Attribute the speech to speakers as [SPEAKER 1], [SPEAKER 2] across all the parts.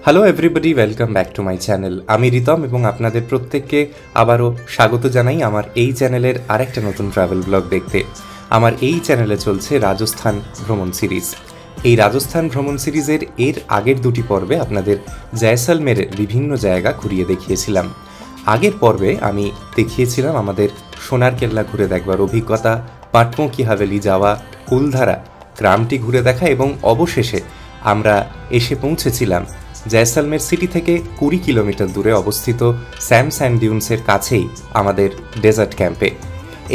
[SPEAKER 1] Hello everybody, welcome back to my channel. আমি রিতম এবং আপনাদের প্রত্যেককে আবারও স্বাগত জানাই আমার এই চ্যানেলের আরেকটা নতুন ট্রাভেল ব্লগ দেখতে। আমার এই চ্যানেলে চলছে রাজস্থান ভ্রমণ সিরিজ। এই রাজস্থান ভ্রমণ সিরিজের আগের দুটি পর্বে আপনাদের জয়সলমেরের বিভিন্ন জায়গা ঘুরিয়ে দেখিয়েছিলাম। আগের পর্বে আমি দেখিয়েছিলাম আমাদের সোনার কেল্লা ঘুরে দেখবার অভিজ্ঞতা, পাটমোকি হাভেলি যাওয়া, কুলধারা গ্রামটি ঘুরে দেখা এবং অবশেষে আমরা এসে পৌঁছেছিলাম জয়সলমের সিটি থেকে 20 কিলোমিটার দূরে অবস্থিত স্যাম স্যান্ড ডিউন্সের কাছেই আমাদের ডেজার্ট ক্যাম্পে।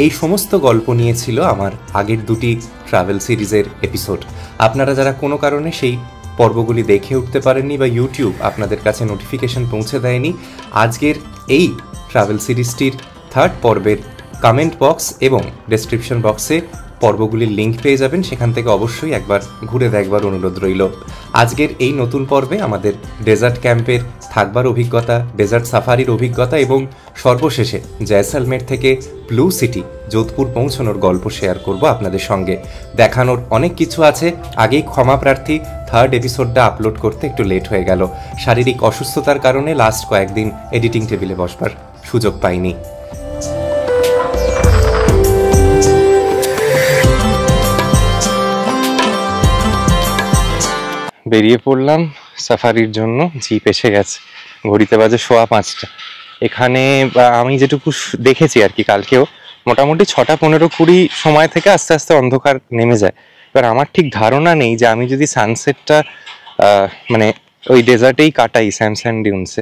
[SPEAKER 1] এই সমস্ত গল্প নিয়েছিল আমার আগের দুটি ট্রাভেল সিরিজের এপিসোড। আপনারা যারা কোনো কারণে সেই পর্বগুলি দেখে উঠতে পারেননি বা ইউটিউব আপনাদের কাছে নোটিফিকেশন পৌঁছে দেয়নি, আজকের এই ট্রাভেল সিরিজটির থার্ড পর্বের কমেন্ট বক্স এবং ডেসক্রিপশন বক্সে পর্বগুলির লিঙ্ক পেয়ে যাবেন, সেখান থেকে অবশ্যই একবার ঘুরে দেখবার অনুরোধ রইল। আজকের এই নতুন পর্বে আমাদের ডেজার্ট ক্যাম্পের থাকবার অভিজ্ঞতা, ডেজার্ট সাফারির অভিজ্ঞতা এবং সর্বশেষে জয়সলমের থেকে ব্লু সিটি যোধপুর পৌঁছানোর গল্প শেয়ার করব আপনাদের সঙ্গে। দেখানোর অনেক কিছু আছে, আগেই ক্ষমা প্রার্থী, থার্ড এপিসোডটা আপলোড করতে একটু লেট হয়ে গেল। শারীরিক অসুস্থতার কারণে লাস্ট কয়েকদিন এডিটিং টেবিলে বসবার সুযোগ পাইনি। বেরিয়ে পড়লাম সাফারির জন্য। জিপ এসে গেছে, ঘড়িতে বাজে 5:15। এখানে আমি যেটুকু দেখেছি আর কি, কালকেও মোটামুটি 6:15-20 সময় থেকে আস্তে আস্তে অন্ধকার নেমে যায়। এবার আমার ঠিক ধারণা নেই যে আমি যদি সানসেটটা মানে ওই ডেজার্টেই কাটাই, স্যাম স্যান্ড ডিউন্সে,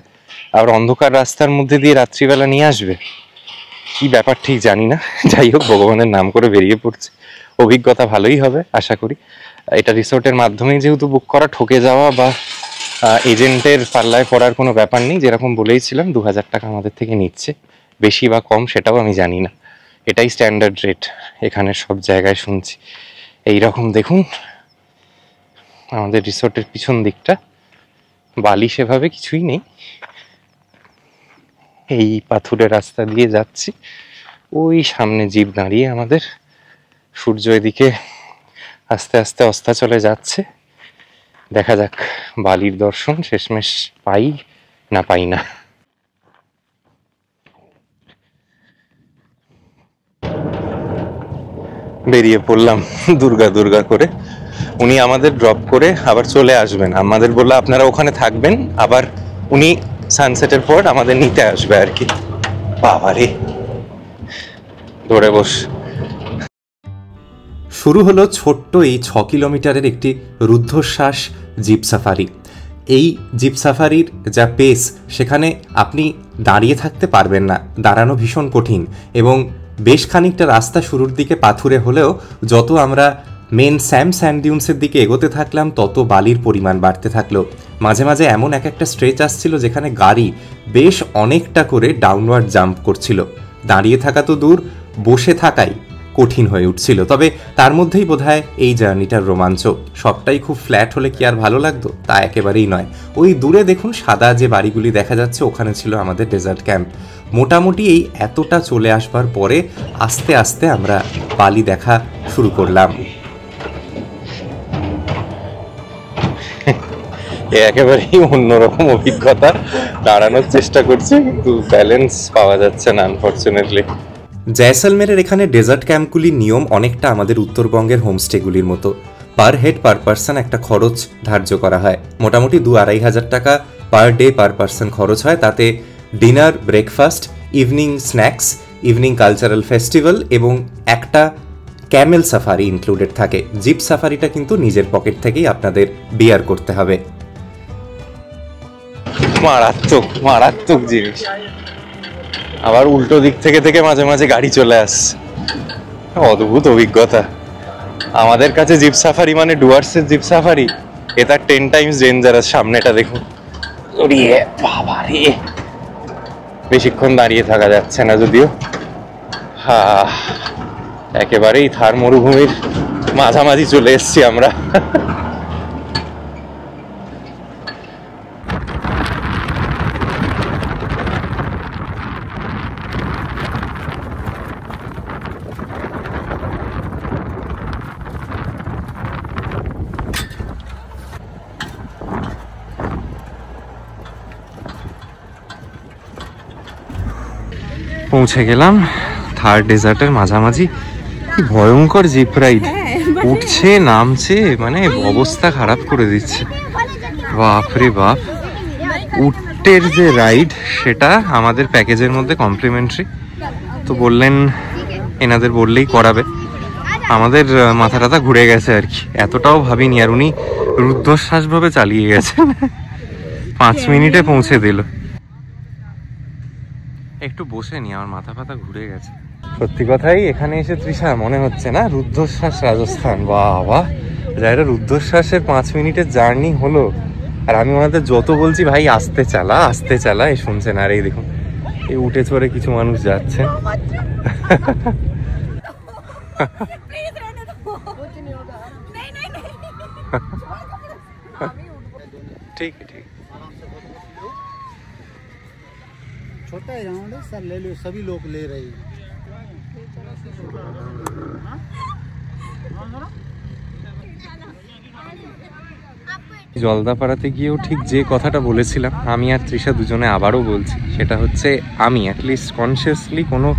[SPEAKER 1] আর অন্ধকার রাস্তার মধ্যে দিয়ে রাত্রিবেলা নিয়ে আসবে, কি ব্যাপার ঠিক জানি না। যাই হোক, ভগবানের নাম করে বেরিয়ে পড়ছে। অভিজ্ঞতা ভালোই হবে আশা করি। এটা রিসোর্টের মাধ্যমেই যেহেতু বুক করা, ঠকে যাওয়া বা এজেন্টের পাল্লায় পড়ার কোনো ব্যাপার নেই। যেরকম বলেইছিলাম 2000 টাকা আমাদের থেকে নিচ্ছে, বেশি বা কম সেটাও আমি জানি না, এটাই স্ট্যান্ডার্ড রেট এখানে সব জায়গায় শুনছি। এইরকম দেখুন আমাদের রিসোর্টের পিছন দিকটা, বালি সেভাবে কিছুই নেই। এই পাথুরের রাস্তা দিয়ে যাচ্ছি, ওই সামনে জিপ দাঁড়িয়ে আমাদের। সূর্য এদিকে আস্তে আস্তে অস্তাচলে যাচ্ছে। দেখা যাক বালির দর্শন শেষমেশ পাই না পাই না। বেরিয়ে পড়লাম দুর্গা দুর্গা করে। উনি আমাদের ড্রপ করে আবার চলে আসবেন, আমাদের বললো আপনারা ওখানে থাকবেন, আবার উনি সানসেটের পর আমাদের নিতে আসবে আর কি। বাবারে, ধরে বস। শুরু হলো ছোট্ট এই 6 কিলোমিটারের একটি রুদ্ধশ্বাস জিপ সাফারি। এই জিপ সাফারির যা পেস, সেখানে আপনি দাঁড়িয়ে থাকতে পারবেন না, দাঁড়ানো ভীষণ কঠিন এবং বেশ খানিকটা রাস্তা শুরুর দিকে পাথুরে হলেও যত আমরা মেন স্যাম স্যান্ড ডিউন্সের দিকে এগোতে থাকলাম তত বালির পরিমাণ বাড়তে থাকলো। মাঝে মাঝে এমন একটা স্ট্রেচ আসছিল যেখানে গাড়ি বেশ অনেকটা করে ডাউনওয়ার্ড জাম্প করছিল। দাঁড়িয়ে থাকা তো দূর, বসে থাকাই কঠিন হয়ে উঠছিল। তবে তার মধ্যেই বোধহয় এই জার্নিটার রোমাঞ্চ। সবটাই খুব ফ্ল্যাট হলে কি আর ভালো লাগতো? তা একেবারেই নয়। ওই দূরে দেখুন সাদা যে বাড়িগুলি দেখা যাচ্ছে, ওখানে ছিল আমাদের ডেজার্ট ক্যাম্প। মোটামুটি এই এতটা চলে আসবার পরে আস্তে আস্তে আমরা বালি দেখা শুরু করলাম। একেবারেই অন্যরকম অভিজ্ঞতা। দাঁড়ানোর চেষ্টা করছি কিন্তু ব্যালেন্স পাওয়া যাচ্ছে না আনফরচুনেটলি। জয়সলমেরের এখানে ডেজার্ট ক্যাম্পগুলির নিয়ম অনেকটা আমাদের উত্তরবঙ্গের হোমস্টেগুলির মতো। পার হেড পার পার্সন একটা খরচ ধার্য করা হয়। মোটামুটি 2-2.5 হাজার টাকা পার ডে পার পার্সন খরচ হয়। তাতে dinner, breakfast, evening snacks, evening cultural festival এবং একটা ক্যামেল সাফারি ইনক্লুডেড থাকে। জিপ সাফারিটা কিন্তু নিজের পকেট থেকেই আপনাদের বিয়ার করতে হবে। মারাত্মক মারাত্মক জিনিস। আবার উল্টো দিক থেকে থেকে মাঝে মাঝে গাড়ি চলে আসছে, অদ্ভুত অভিজ্ঞতা। আমাদের কাছে জিপ সাফারি মানে ডুয়ার্সের জিপ সাফারি, এটা 10 টাইমস ডেঞ্জারাস। সামনেটা দেখুন, বাবারে, বেশিক্ষণ দাঁড়িয়ে থাকা যাচ্ছে না যদিও। একেবারেই থার মরুভূমির মাঝামাঝি চলে এসছি আমরা। পৌঁছে গেলাম থার্ড ডেজার্টের মাঝামাঝি। কি ভয়ঙ্কর জিপ রাইড, উঠছে নামছে, মানে অবস্থা খারাপ করে দিচ্ছে। বাপরে বাপ। উটের যে রাইড সেটা আমাদের প্যাকেজের মধ্যে কমপ্লিমেন্টারি, তো বললেন এনাদের বললেই করাবে। আমাদের মাথা টাথা ঘুরে গেছে আর কি, এতটাও ভাবিনি। আর উনি রুদ্ধশ্বাস ভাবে চালিয়ে গেছেন, 5 মিনিটে পৌঁছে দিল। একটু বসে নি, আমার মাথা ফাথা ঘুরে গেছে। সত্যি কথাই এখানে এসে তৃষা মনে হচ্ছে না রুদ্ধশ্বাস রাজস্থান। বাবা, যারা রুদ্ধশ্বাসের 5 মিনিটের জার্নি হলো, আর আমি ওনাদের যত বলছি ভাই আস্তে চালা আস্তে চালা, এ শুনছেন। আর এই দেখুন এই উঠে চড়ে কিছু মানুষ যাচ্ছেন। ठीक है, ठीक।
[SPEAKER 2] छोटा है यहाँ सर, ले लो, सभी लोग ले रहे हैं।
[SPEAKER 1] জলদাপাড়াতে গিয়েও ঠিক যে কথাটা বলেছিলাম আমি আর তৃষা দুজনে আবারও বলছি, সেটা হচ্ছে আমি অ্যাটলিস্ট কনসিয়াসলি কোনো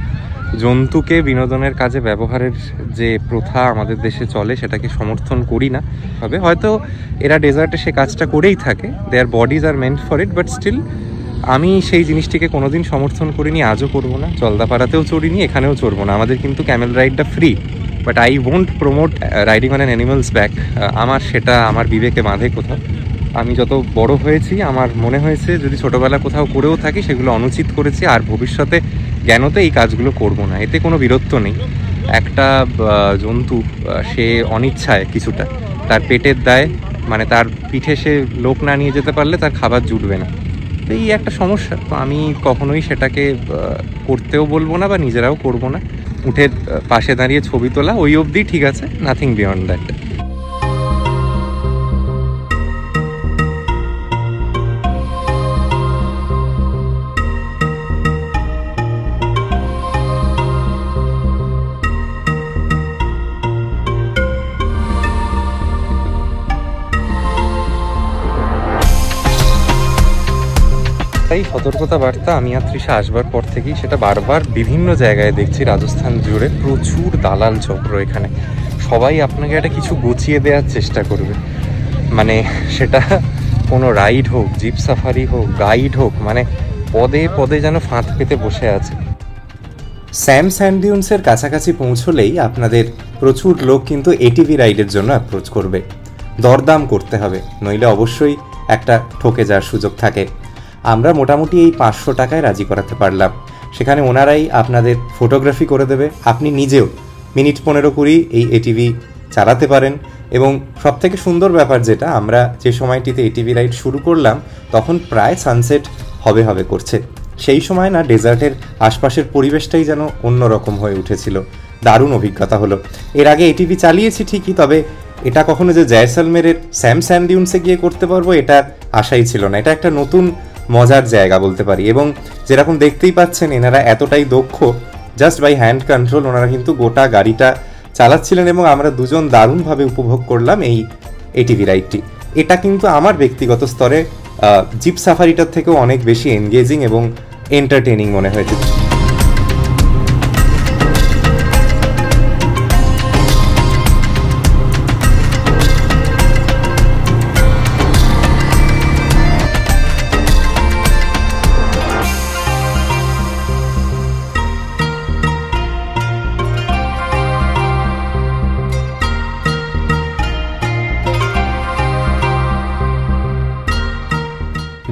[SPEAKER 1] জন্তুকে বিনোদনের কাজে ব্যবহারের যে প্রথা আমাদের দেশে চলে সেটাকে সমর্থন করি না। তবে হয়তো এরা ডেজার্টে সে কাজটা করেই থাকে, their bodies are meant for it, but still আমি সেই জিনিসটিকে কোনোদিন সমর্থন করিনি, আজও করবো না। জলদাপাড়াতেও চড়িনি, এখানেও চড়বো না। আমাদের কিন্তু ক্যামেল রাইডটা ফ্রি, but I won't promote riding on an animal's back. আমার সেটা আমার বিবেকে বাঁধে কোথাও। আমি যত বড় হয়েছি আমার মনে হয়েছে যদি ছোটোবেলা কোথাও করেও থাকি সেগুলো অনুচিত করেছি, আর ভবিষ্যতে জ্ঞানতে এই কাজগুলো করব না। এতে কোনো বীরত্ব নেই। একটা জন্তু সে অনিচ্ছায় কিছুটা তার পেটের দায়, মানে তার পিঠে সে লোক না নিয়ে যেতে পারলে তার খাবার জুটবে না। তো এই একটা সমস্যা, তো আমি কখনোই সেটাকে করতেও বলবো না বা নিজেরাও করব না। উঠের পাশে দাঁড়িয়ে ছবি তোলা ওই অবধি ঠিক আছে, নাথিং বিয়ন্ড দ্যাট। তাই সতর্কতা বার্তা আমি আর তৃষা আসবার পর থেকেই সেটা বারবার বিভিন্ন জায়গায় দেখছি রাজস্থান জুড়ে প্রচুর দালাল চক্র। এখানে সবাই আপনাকে একটা কিছু গুছিয়ে দেওয়ার চেষ্টা করবে, মানে সেটা কোনো রাইড হোক, জিপ সাফারি হোক, গাইড হোক, মানে পদে পদে যেন ফাঁদ পেতে বসে আছে। স্যাম স্যান্ডিউন্সের কাছাকাছি পৌঁছলেই আপনাদের প্রচুর লোক কিন্তু এটিভি রাইডের জন্য অ্যাপ্রোচ করবে। দরদাম করতে হবে, নইলে অবশ্যই একটা ঠকে যাওয়ার সুযোগ থাকে। আমরা মোটামুটি এই 500 টাকায় রাজি করাতে পারলাম। সেখানে ওনারাই আপনাদের ফটোগ্রাফি করে দেবে, আপনি নিজেও মিনিট 15-20 এই এটিভি চালাতে পারেন। এবং সবথেকে সুন্দর ব্যাপার যেটা, আমরা যে সময়টিতে এটিভি রাইড শুরু করলাম তখন প্রায় সানসেট হবে হবে করছে। সেই সময় না ডেজার্টের আশপাশের পরিবেশটাই যেন অন্যরকম হয়ে উঠেছিল। দারুণ অভিজ্ঞতা হলো। এর আগে এটিভি চালিয়েছি ঠিকই, তবে এটা কখনো যে জয়সলমেরের স্যাম স্যান্ডিউন্সে গিয়ে করতে পারবো এটা আশাই ছিল না। এটা একটা নতুন মজার জায়গা বলতে পারি। এবং যেরকম দেখতেই পাচ্ছেন এনারা এতটাই দক্ষ, জাস্ট বাই হ্যান্ড কন্ট্রোল ওনারা কিন্তু গোটা গাড়িটা চালাচ্ছিলেন এবং আমরা দুজন দারুণভাবে উপভোগ করলাম এই এটিভি রাইডটি। এটা কিন্তু আমার ব্যক্তিগত স্তরে জিপ সাফারিটার থেকেও অনেক বেশি এনগেজিং এবং এন্টারটেনিং মনে হয়েছে।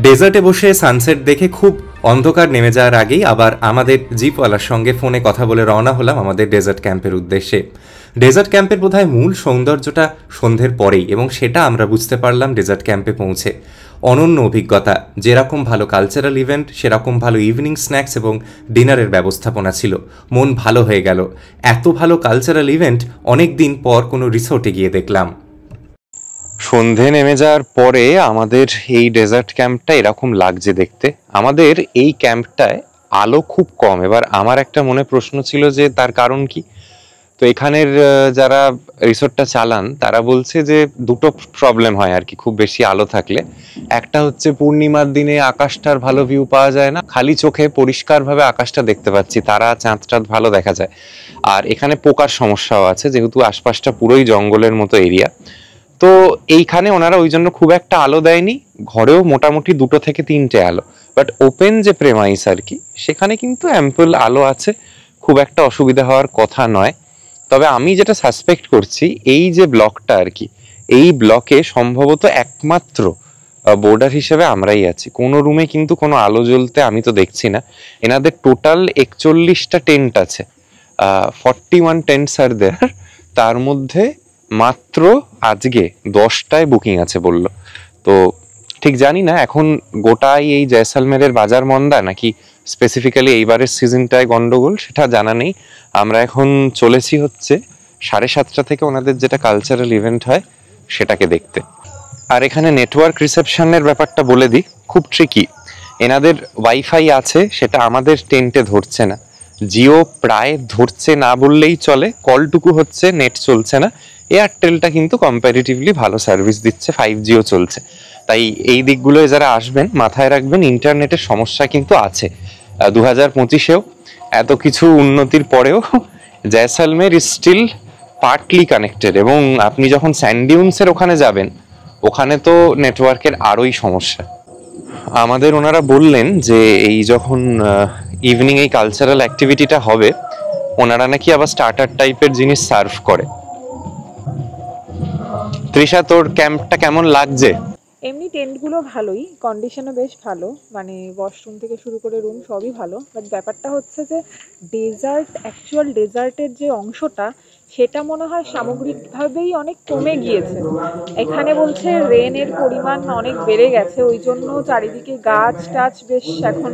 [SPEAKER 1] ডেজার্টে বসে সানসেট দেখে খুব অন্ধকার নেমে যাওয়ার আগেই আবার আমাদের জিপওয়ালার সঙ্গে ফোনে কথা বলে রওনা হলাম আমাদের ডেজার্ট ক্যাম্পের উদ্দেশ্যে। ডেজার্ট ক্যাম্পের বোধহয় মূল সৌন্দর্যটা সন্ধ্যের পরেই, এবং সেটা আমরা বুঝতে পারলাম ডেজার্ট ক্যাম্পে পৌঁছে। অনন্য অভিজ্ঞতা, যেরকম ভালো কালচারাল ইভেন্ট সেরকম ভালো ইভিনিং স্ন্যাক্স এবং ডিনারের ব্যবস্থাপনা ছিল। মন ভালো হয়ে গেল। এত ভালো কালচারাল ইভেন্ট অনেক দিন পর কোনো রিসোর্টে গিয়ে দেখলাম। সন্ধে নেমে যাওয়ার পরে আমাদের এই ডেজার্ট ক্যাম্পটা এরকম লাগছে দেখতে। আমাদের এই ক্যাম্পটায় আলো খুব কম। এবার আমার একটা মনে প্রশ্ন ছিল যে তার কারণ কি। তো এখানের যারা রিসোর্টটা চালান তারা বলছে যে দুটো প্রবলেম হয় আর কি খুব বেশি আলো থাকলে। একটা হচ্ছে পূর্ণিমার দিনে আকাশটার ভালো ভিউ পাওয়া যায় না, খালি চোখে পরিষ্কারভাবে আকাশটা দেখতে পাচ্ছি, তারা চাঁদটা ভালো দেখা যায়। আর এখানে পোকার সমস্যাও আছে যেহেতু আশপাশটা পুরোই জঙ্গলের মতো এরিয়া। তো এইখানে ওনারা ওই জন্য খুব একটা আলো দেয়নি, ঘরেও মোটামুটি 2 থেকে 3টে আলো, বাট ওপেন যে প্রেমাইস আর কি সেখানে কিন্তু অ্যাম্পল আলো আছে, খুব একটা অসুবিধা হওয়ার কথা নয়। তবে আমি যেটা সাসপেক্ট করছি এই যে ব্লকটা আর কি, এই ব্লকে সম্ভবত একমাত্র বোর্ডার হিসেবে আমরাই আছি। কোনো রুমে কিন্তু কোনো আলো জ্বলতে আমি তো দেখছি না। এনাদের টোটাল 41টা টেন্ট আছে, 41 টেন্টস আর দেয়ার, তার মধ্যে মাত্র আজকে 10টায় বুকিং আছে বললো। তো ঠিক জানি না এখন গোটাই এই জয়সালমেরের বাজার মন্দা নাকি স্পেসিফিক্যালি এইবারের সিজনটায় গন্ডগোল সেটা জানা নেই। আমরা এখন চলেছি হচ্ছে 7:30 থেকে ওনাদের যেটা কালচারাল ইভেন্ট হয় সেটাকে দেখতে। আর এখানে নেটওয়ার্ক রিসেপশনের ব্যাপারটা বলে দিই, খুব ট্রিকি। এনাদের ওয়াইফাই আছে, সেটা আমাদের টেন্টে ধরছে না। জিও প্রায় ধরছে না বললেই চলে, কলটুকু হচ্ছে, নেট চলছে না। এয়ারটেলটা কিন্তু কম্প্যারিটিভলি ভালো সার্ভিস দিচ্ছে, 5Gও চলছে। তাই এই দিকগুলোয় যারা আসবেন মাথায় রাখবেন ইন্টারনেটের সমস্যা কিন্তু আছে। 2025-এও এত কিছু উন্নতির পরেও Jaisalmer is still partly connected, এবং আপনি যখন স্যান্ডিউন্সের ওখানে যাবেন ওখানে তো নেটওয়ার্কের আরোই সমস্যা। আমাদের ওনারা বললেন যে এই যখন ইভিনিং এই কালচারাল অ্যাক্টিভিটিটা হবে ওনারা নাকি আবার স্টার্টার টাইপের জিনিস সার্ভ করে। তৃষা, তোর ক্যাম্পটা কেমন লাগছে?
[SPEAKER 3] এমনি টেন্টগুলো ভালোই, কন্ডিশনও বেশ ভালো, মানে ওয়াশরুম থেকে শুরু করে রুম সবই ভালো। বাট ব্যাপারটা হচ্ছে যে অ্যাকচুয়াল ডেজার্টের যে অংশটা সেটা মনে হয় সামগ্রিকভাবেই অনেক কমে গিয়েছে। এখানে বলছে রেনের পরিমাণ অনেক বেড়ে গেছে, ওই জন্য চারিদিকে গাছ টাছ বেশ এখন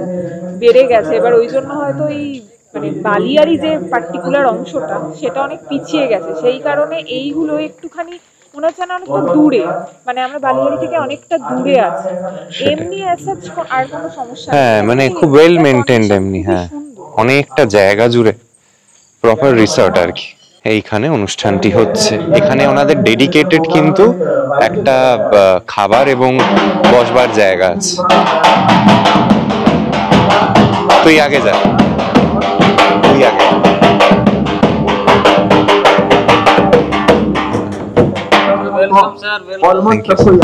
[SPEAKER 3] বেড়ে গেছে। এবার ওই জন্য হয়তো এই মানে বালিয়ারি যে পার্টিকুলার অংশটা সেটা অনেক পিছিয়ে গেছে, সেই কারণে এইগুলো একটুখানি মনে হচ্ছে না অনেকটা দূরে, মানে আমরা বালিয়াড়ি থেকে অনেকটা দূরে আছি। এমনি অ্যাসাচ আর কোনো সমস্যা নেই।
[SPEAKER 1] হ্যাঁ, মানে খুব ওয়েল মেইনটেইনড এমনি। হ্যাঁ, অনেকটা জায়গা জুড়ে প্রপার রিসর্ট আর কি। এইখানে অনুষ্ঠানটি হচ্ছে, এখানে ওনাদের ডেডিকেটেড কিন্তু একটা খাবার এবং বসবার জায়গা আছে। তুই আগে যা, তুই আগে।
[SPEAKER 4] Welcome, sir. Welcome.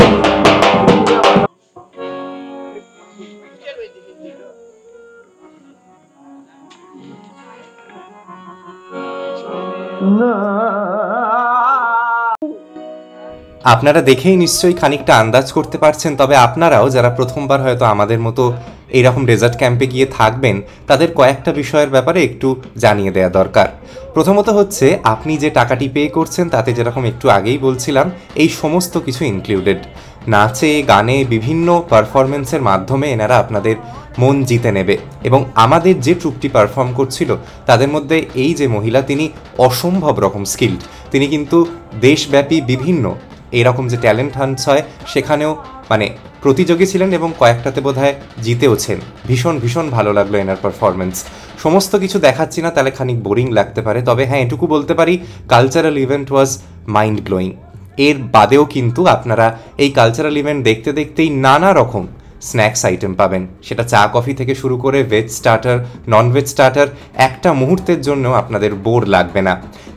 [SPEAKER 1] আপনারা দেখেই নিশ্চয়ই খানিকটা আন্দাজ করতে পারছেন, তবে আপনারাও যারা প্রথমবার হয়তো আমাদের মতো এইরকম ডেজার্ট ক্যাম্পে গিয়ে থাকবেন তাদের কয়েকটা বিষয়ের ব্যাপারে একটু জানিয়ে দেওয়া দরকার। প্রথমত হচ্ছে আপনি যে টাকাটি পে করছেন তাতে যেরকম একটু আগেই বলছিলাম এই সমস্ত কিছু ইনক্লুডেড। নাচে গানে বিভিন্ন পারফরমেন্সের মাধ্যমে এনারা আপনাদের মন জিতে নেবে, এবং আমাদের যে ট্রুপটি পারফর্ম করছিল তাদের মধ্যে এই যে মহিলা তিনি অসম্ভব রকম স্কিল্ড। তিনি কিন্তু দেশব্যাপী বিভিন্ন এরকম যে ট্যালেন্ট হান্টস হয় সেখানেও মানে প্রতিযোগী ছিলেন এবং কয়েকটাতে বোধহয় জিতেওছেন। ভীষণ ভীষণ ভালো লাগলো এনার পারফরমেন্স। সমস্ত কিছু দেখাচ্ছি না, তাহলে খানিক বোরিং লাগতে পারে, তবে হ্যাঁ এটুকু বলতে পারি cultural event was mind blowing. এর বাদেও কিন্তু আপনারা এই কালচারাল ইভেন্ট দেখতে দেখতেই নানা রকম স্ন্যাক্স আইটেম পাবেন, সেটা চা কফি থেকে শুরু করে veg starter, non veg starter. একটা মুহূর্তের জন্য আপনাদের বোর লাগবে না,